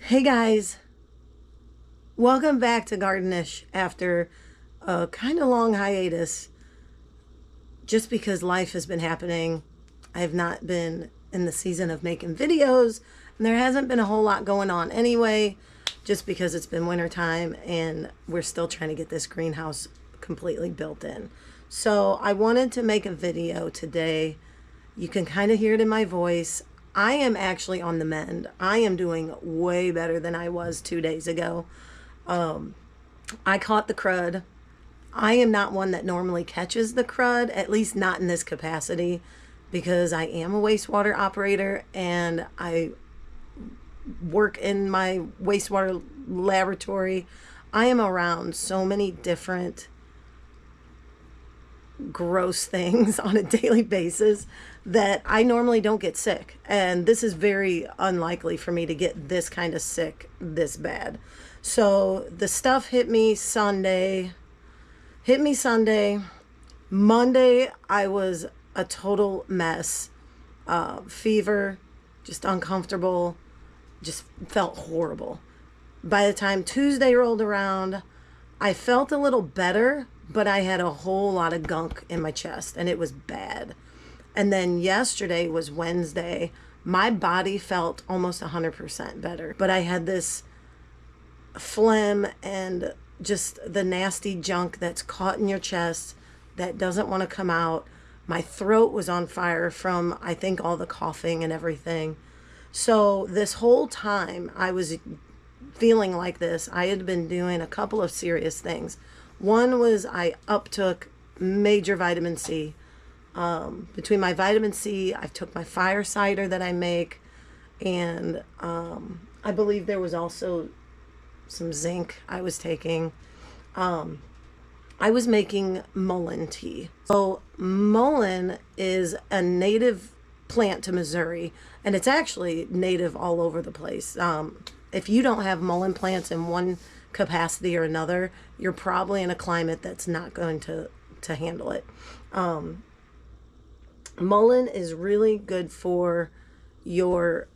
Hey guys, welcome back to Gardenish after a kind of long hiatus. Just because life has been happening, I have not been in the season of making videos, and there hasn't been a whole lot going on anyway, just because it's been wintertime and we're still trying to get this greenhouse completely built in. So I wanted to make a video today. You can kind of hear it in my voice. I am actually on the mend. I am doing way better than I was 2 days ago. I caught the crud. I am not one that normally catches the crud, at least not in this capacity, because I am a wastewater operator and I work in my wastewater laboratory. I am around so many different gross things on a daily basis that I normally don't get sick, and this is very unlikely for me to get this kind of sick this bad. So the stuff hit me Sunday. Monday I was a total mess. Fever, just uncomfortable, just felt horrible. By the time Tuesday rolled around, I felt a little better, but I had a whole lot of gunk in my chest and it was bad. And then yesterday was Wednesday. My body felt almost 100% better, but I had this phlegm and just the nasty junk that's caught in your chest that doesn't want to come out. My throat was on fire from, I think, all the coughing and everything. So this whole time I was feeling like this, I had been doing a couple of serious things. One was I uptook major vitamin C. Between my vitamin C, I took my fire cider that I make, and I believe there was also some zinc I was taking. I was making mullein tea. So mullein is a native plant to Missouri, and it's actually native all over the place. If you don't have mullein plants in one capacity or another, you're probably in a climate that's not going to handle it. Mullein is really good for your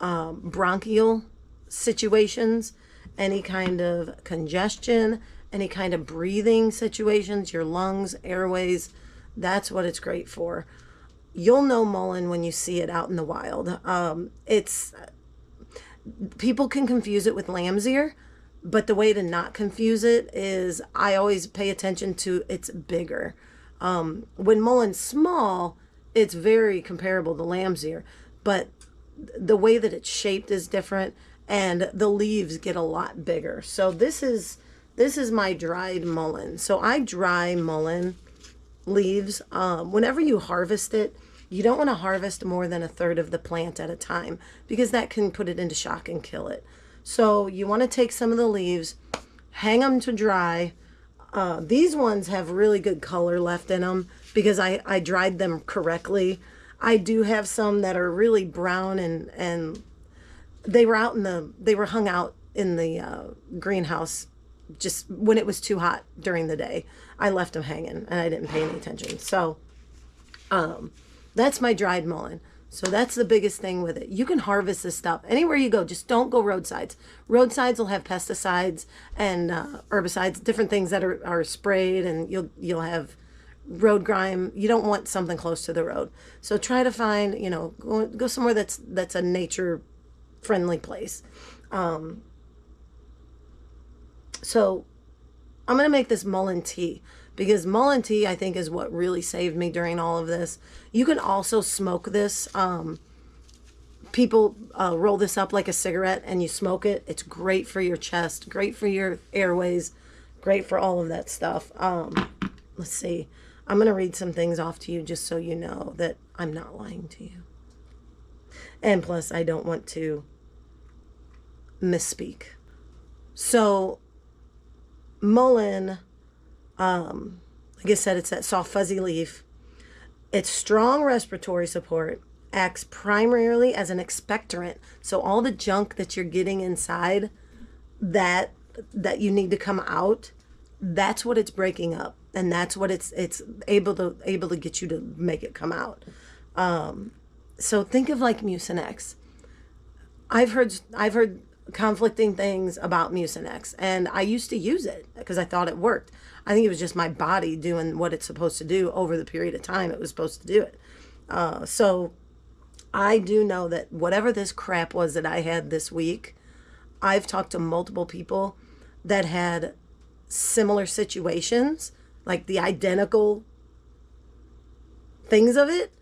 bronchial situations, any kind of congestion, any kind of breathing situations, your lungs, airways. That's what it's great for. You'll know mullein when you see it out in the wild. People can confuse it with lamb's ear, but the way to not confuse it is I always pay attention to it's bigger. When mullein's small, it's very comparable to lamb's ear, but the way that it's shaped is different and the leaves get a lot bigger. So this is my dried mullein. So I dry mullein leaves. Whenever you harvest it, you don't want to harvest more than a third of the plant at a time because that can put it into shock and kill it. So you want to take some of the leaves, hang them to dry. These ones have really good color left in them because I dried them correctly. I do have some that are really brown and they were hung out in the greenhouse just when it was too hot during the day. I left them hanging and I didn't pay any attention. So that's my dried mullein. So that's the biggest thing with it. You can harvest this stuff anywhere you go. Just don't go roadsides. Roadsides will have pesticides and herbicides, different things that are sprayed, and you'll have road grime. You don't want something close to the road. So try to find, go somewhere that's a nature friendly place. So I'm going to make this mullein tea because mullein tea, I think, is what really saved me during all of this. You can also smoke this. People roll this up like a cigarette and you smoke it. It's great for your chest, great for your airways, great for all of that stuff. Let's see. I'm going to read some things off to you just so you know that I'm not lying to you. And plus, I don't want to misspeak. So mullein, like I said, it's that soft fuzzy leaf. It's strong respiratory support, acts primarily as an expectorant. So all the junk that you're getting inside that you need to come out, that's what it's breaking up, and that's what it's able to get you to make it come out. So think of like Mucinex. I've heard conflicting things about Mucinex. And I used to use it because I thought it worked. I think it was just my body doing what it's supposed to do over the period of time it was supposed to do it. So I do know that whatever this crap was that I had this week, I've talked to multiple people that had similar situations, like the identical things of it,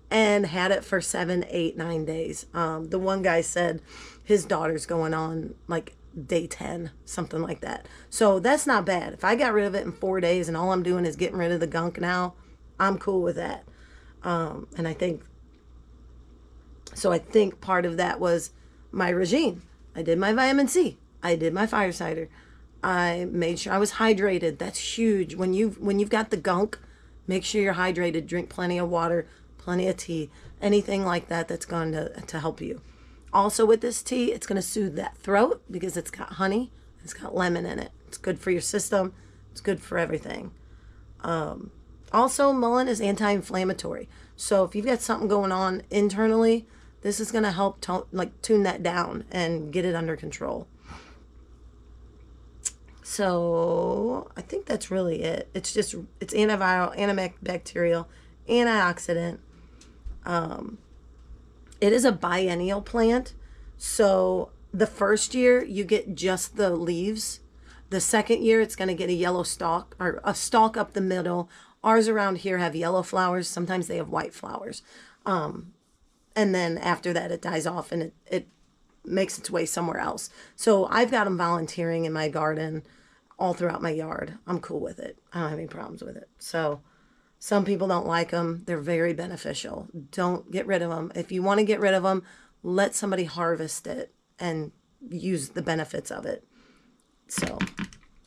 and had it for 7, 8, 9 days. The one guy said his daughter's going on like day 10, something like that. So that's not bad. If I got rid of it in 4 days and all I'm doing is getting rid of the gunk now, I'm cool with that. And I think part of that was my regime. I did my vitamin C. I did my fire cider. I made sure I was hydrated. That's huge. When you've got the gunk, make sure you're hydrated. Drink plenty of water, plenty of tea, anything like that that's going to help you. Also with this tea, it's going to soothe that throat because it's got honey. It's got lemon in it. It's good for your system. It's good for everything. Also, mullein is anti-inflammatory. So if you've got something going on internally, this is going to help tune that down and get it under control. So I think that's really it. It's antiviral, antibacterial, antioxidant. It is a biennial plant. So the first year you get just the leaves. The second year it's going to get a yellow stalk or a stalk up the middle. Ours around here have yellow flowers. Sometimes they have white flowers. And then after that it dies off and it makes its way somewhere else. So I've got them volunteering in my garden all throughout my yard. I'm cool with it. I don't have any problems with it. So some people don't like them. They're very beneficial. Don't get rid of them. If you want to get rid of them, let somebody harvest it and use the benefits of it. So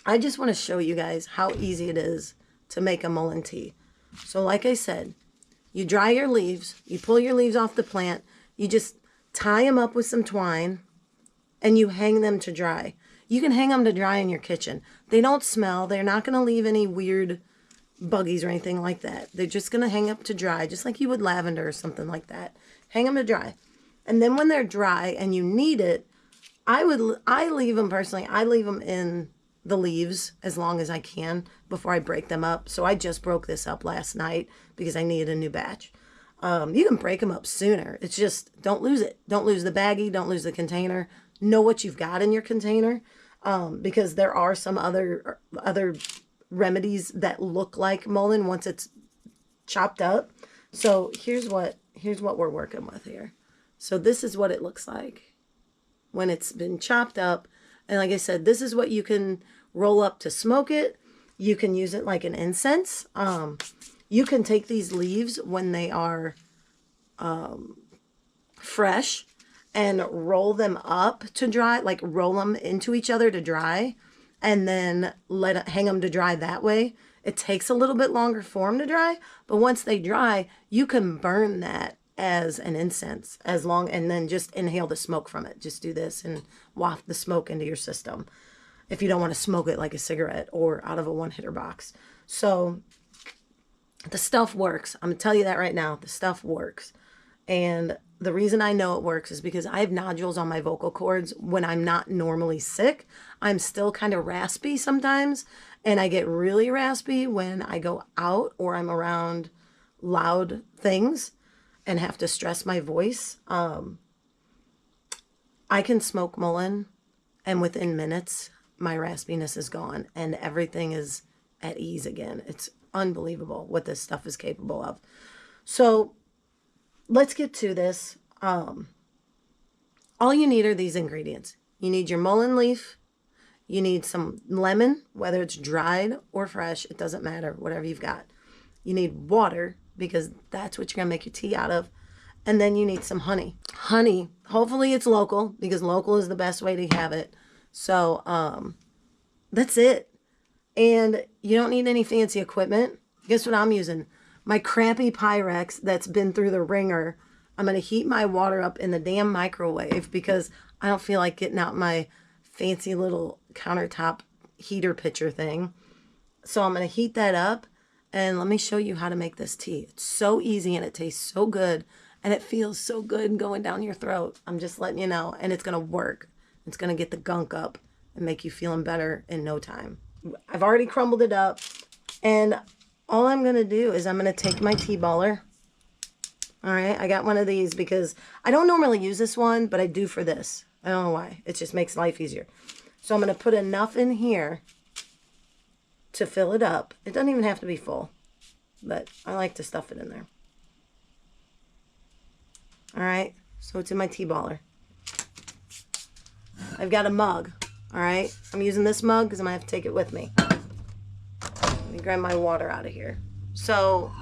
I just want to show you guys how easy it is to make a mullein tea. So like I said, you dry your leaves, you pull your leaves off the plant, you just tie them up with some twine, and you hang them to dry. You can hang them to dry in your kitchen. They don't smell. They're not going to leave any weird buggies or anything like that. They're just going to hang up to dry, just like you would lavender or something like that. Hang them to dry. And then when they're dry and you need it, I leave them personally. I leave them in the leaves as long as I can before I break them up. So I just broke this up last night because I needed a new batch. You can break them up sooner. It's just, don't lose it. Don't lose the baggie. Don't lose the container. Know what you've got in your container. Because there are some other remedies that look like mullein once it's chopped up. So here's what we're working with here. So this is what it looks like when it's been chopped up. And like I said, this is what you can roll up to smoke it. You can use it like an incense. You can take these leaves when they are fresh and roll them up to dry, like roll them into each other to dry, and then hang them to dry that way. It takes a little bit longer for them to dry, but once they dry, you can burn that as an incense and then just inhale the smoke from it. Just do this and waft the smoke into your system if you don't want to smoke it like a cigarette or out of a one-hitter box. So the stuff works. I'm going to tell you that right now. The stuff works. And the reason I know it works is because I have nodules on my vocal cords when I'm not normally sick. I'm still kind of raspy sometimes, and I get really raspy when I go out or I'm around loud things and have to stress my voice. I can smoke mullein, and within minutes, my raspiness is gone, and everything is at ease again. It's unbelievable what this stuff is capable of. So let's get to this. All you need are these ingredients. You need your mullein leaf. You need some lemon, whether it's dried or fresh. It doesn't matter, whatever you've got. You need water, because that's what you're going to make your tea out of. And then you need some honey. Honey, hopefully it's local, because local is the best way to have it. So that's it. And you don't need any fancy equipment. Guess what I'm using? My crappy Pyrex that's been through the ringer. I'm going to heat my water up in the damn microwave because I don't feel like getting out my fancy little countertop heater pitcher thing. So I'm going to heat that up, and let me show you how to make this tea. It's so easy, and it tastes so good, and it feels so good going down your throat. I'm just letting you know, and it's going to work. It's going to get the gunk up and make you feeling better in no time. I've already crumbled it up. And all I'm going to do is I'm going to take my tea baller. All right, I got one of these because I don't normally use this one, but I do for this. I don't know why. It just makes life easier. So I'm going to put enough in here to fill it up. It doesn't even have to be full, but I like to stuff it in there. All right, so it's in my tea baller. I've got a mug. All right, I'm using this mug because I'm going to have to take it with me. Let me grab my water out of here. So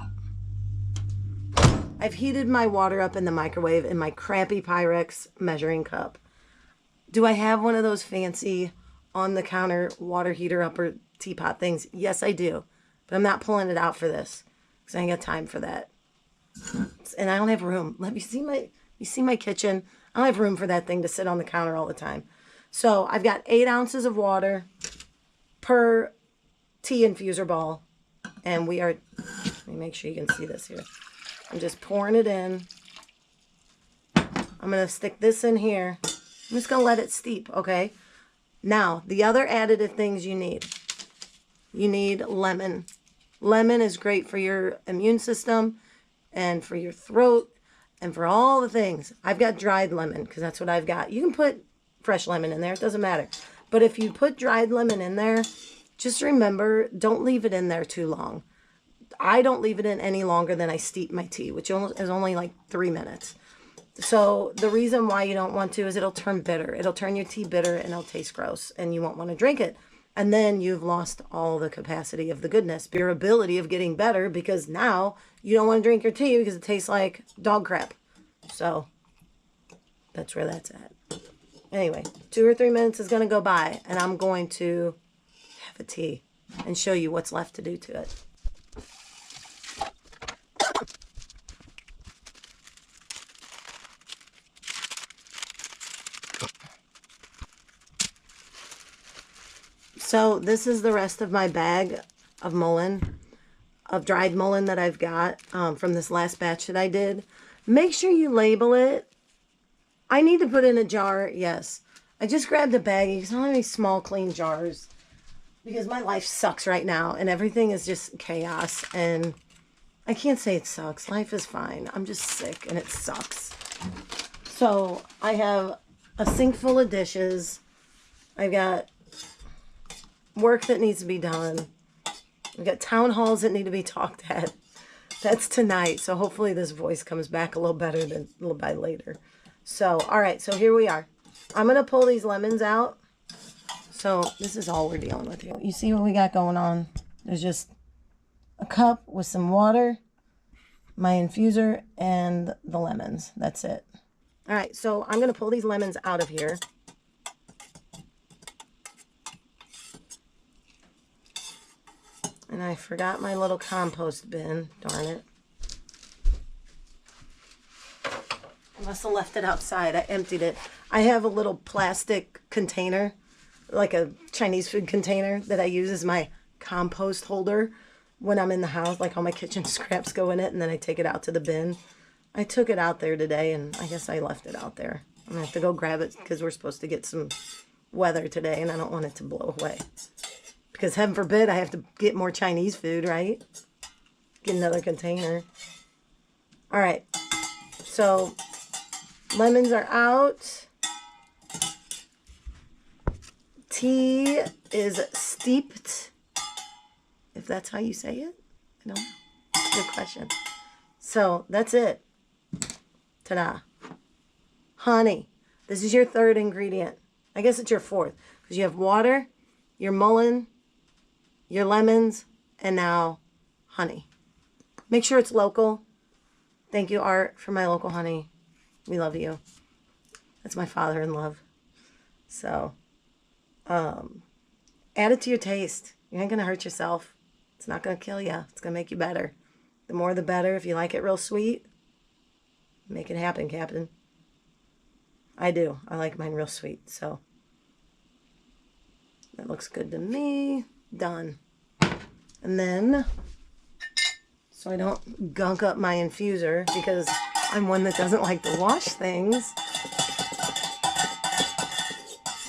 I've heated my water up in the microwave in my crappy Pyrex measuring cup. Do I have one of those fancy on-the-counter water heater upper teapot things? Yes, I do. But I'm not pulling it out for this because I ain't got time for that. And I don't have room. Let me see my kitchen. I don't have room for that thing to sit on the counter all the time. So I've got 8 ounces of water per tea infuser ball. And we are, let me make sure you can see this here. I'm just pouring it in. I'm going to stick this in here. I'm just going to let it steep, okay? Now, the other additive things you need. You need lemon. Lemon is great for your immune system and for your throat and for all the things. I've got dried lemon because that's what I've got. You can put fresh lemon in there. It doesn't matter. But if you put dried lemon in there, just remember, don't leave it in there too long. I don't leave it in any longer than I steep my tea, which is only like 3 minutes. So the reason why you don't want to is it'll turn bitter. It'll turn your tea bitter and it'll taste gross and you won't want to drink it. And then you've lost all the capacity of the goodness, your ability of getting better, because now you don't want to drink your tea because it tastes like dog crap. So that's where that's at. Anyway, 2 or 3 minutes is going to go by and I'm going to have a tea and show you what's left to do to it. So this is the rest of my bag of mullein, of dried mullein that I've got from this last batch that I did. Make sure you label it. I need to put in a jar, yes. I just grabbed a baggie because I don't have any small clean jars because my life sucks right now and everything is just chaos. And I can't say it sucks. Life is fine. I'm just sick and it sucks. So I have a sink full of dishes. I've got work that needs to be done. We've got town halls that need to be talked at. That's tonight. So hopefully this voice comes back a little better than a little bit later. So, all right. So here we are. I'm going to pull these lemons out. So this is all we're dealing with here. You see what we got going on? There's just a cup with some water, my infuser, and the lemons. That's it. All right. So I'm going to pull these lemons out of here. And I forgot my little compost bin. Darn it. I must have left it outside. I emptied it. I have a little plastic container, like a Chinese food container that I use as my compost holder when I'm in the house. Like all my kitchen scraps go in it and then I take it out to the bin. I took it out there today and I guess I left it out there. I'm going to have to go grab it because we're supposed to get some weather today and I don't want it to blow away. Because heaven forbid I have to get more Chinese food, right? Get another container. All right. So lemons are out. Tea is steeped. If that's how you say it. I don't know. Good question. So that's it. Ta-da. Honey. This is your 3rd ingredient. I guess it's your 4th. Because you have water, your mullein, your lemons, and now honey. Make sure it's local. Thank you, Art, for my local honey. We love you. That's my father in love. So, add it to your taste. You ain't going to hurt yourself. It's not going to kill you. It's going to make you better. The more the better. If you like it real sweet, make it happen, Captain. I do. I like mine real sweet. So, that looks good to me. Done. And then, so I don't gunk up my infuser because I'm one that doesn't like to wash things.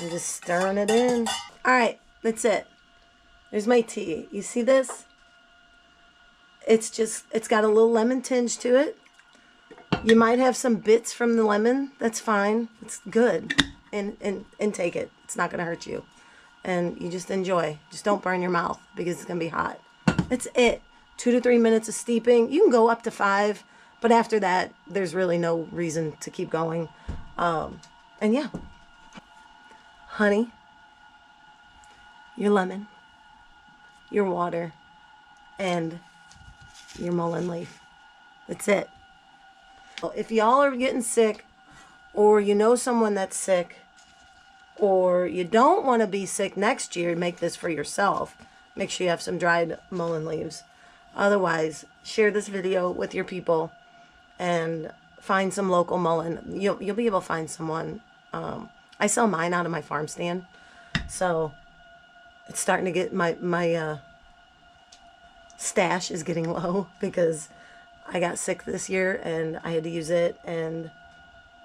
I'm just stirring it in. All right, that's it. There's my tea. You see this? It's got a little lemon tinge to it. You might have some bits from the lemon. That's fine. It's good. And take it. It's not going to hurt you. And you just enjoy. Just don't burn your mouth because it's going to be hot. That's it. 2 to 3 minutes of steeping. You can go up to 5. But after that, there's really no reason to keep going. And yeah. Honey. Your lemon. Your water. And your mullein leaf. That's it. If y'all are getting sick, or you know someone that's sick, or you don't want to be sick next year, make this for yourself. Make sure you have some dried mullein leaves. Otherwise, share this video with your people and find some local mullein. You'll be able to find someone. I sell mine out of my farm stand, so it's starting to get my stash is getting low because I got sick this year and I had to use it, and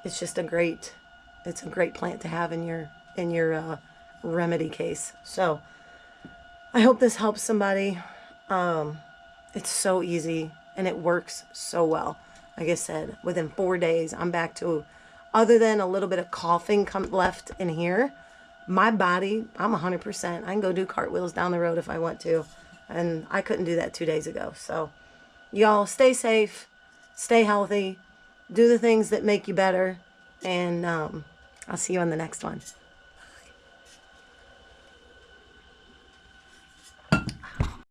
it's just a great plant to have in your remedy case. So I hope this helps somebody. It's so easy and it works so well. Like I said, within 4 days, I'm back to, other than a little bit of coughing left in here, my body, I'm 100%. I can go do cartwheels down the road if I want to. And I couldn't do that 2 days ago. So y'all stay safe, stay healthy, do the things that make you better. And I'll see you on the next one.